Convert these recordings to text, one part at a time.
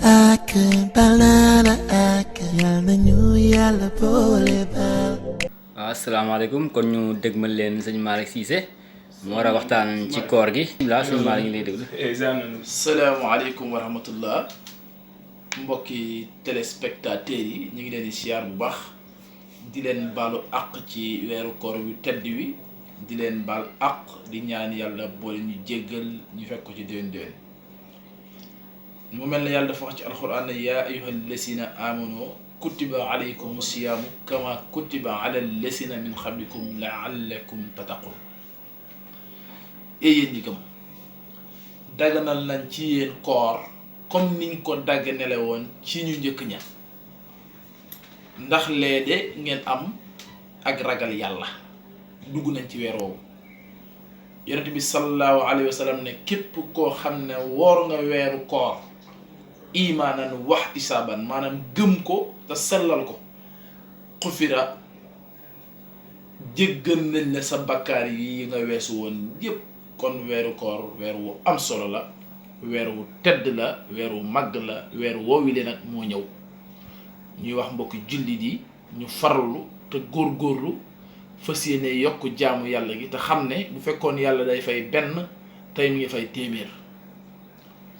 ak banana ak yal nañu yàlla boole baal. waaw asalaamaaleykum kon ñu dégmal leen sëñ Malick Cissé mu war a waxtaan ci koor gi. alhamdulilah sëñ Malick ñu ngi lay déglu. salaamaaleykum wa rahmatullah mbokki téléspectateurs yi ñu ngi leen di siyaar bu baax di leen baalu àq ci weeru koor wi tedd wi di leen baal àq di ñaan yàlla boole ñu jéggal ñu fekk ko ci déwén mu mel ne yàlla dafa wax ci alxuraan yaa ayyuhal lazina amanu kutiba alaykum siyaamu kama kutiba ala lazina min qablikum laallakum tattaqun. yéen ñi gëm daganal nañ ci yéen koor comme niñ ko dagganale woon ci ñu njëkk ña ndax léede ngeen am ak ragal yàlla. dugg nañ ci weer woowu yonent bi sallallahu alayhi wa sallam ne képp koo xam ne woor nga weeru koor imaanan wax isaaban maanaam gëm ko te sellal ko xufira jéggal nañ la sa bakkaar yi nga weesu woon yépp. kon weeru koor weer wu am solo la weer wu tedd la weer wu màgg la weer woowi leen nag moo ñëw ñuy wax mbokki jullit yi ñu farlu te góorgóorlu fas yéene yokk jaamu yàlla gi te xam ne bu fekkoon yàlla day fay benn tey mi ngi fay téeméer.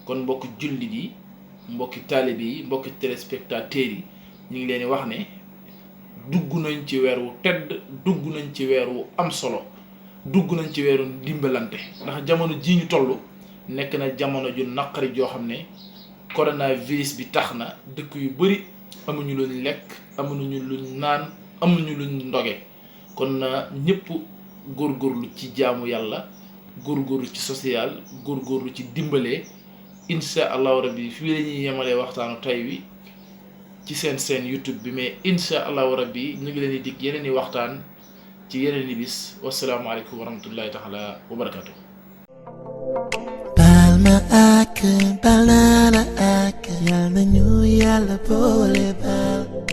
kon mbokki jullit yi mbokki taalibe yi mbokki téléspectateurs yi ñu ngi leen di wax ne dugg nañ ci weer wu tedd dugg nañ ci weer wu am solo dugg nañ ci weeru dimbalante ndax jamono ji ñu toll nekk na jamono ju naqari joo xam ne coronavirus bi tax na dëkk yu bari amuñu luñ lekk amuñu luñ naan amuñu luñ ndoge kon na ñëpp góorgóorlu ci jaamu yàlla góorgóorlu ci social góorgóorlu ci dimbalee insha allahu rabbi fii la ñuy yemalee waxtaanu tay wi ci seen YouTube bi mais insha allahu rabbi ñu ngi leen di dig yeneen i waxtaan ci yeneen i bis wasalaamaaleykum wa rahmatullahi taala wa barakatuh. baal ma ak banana ak yal nañu yàlla boole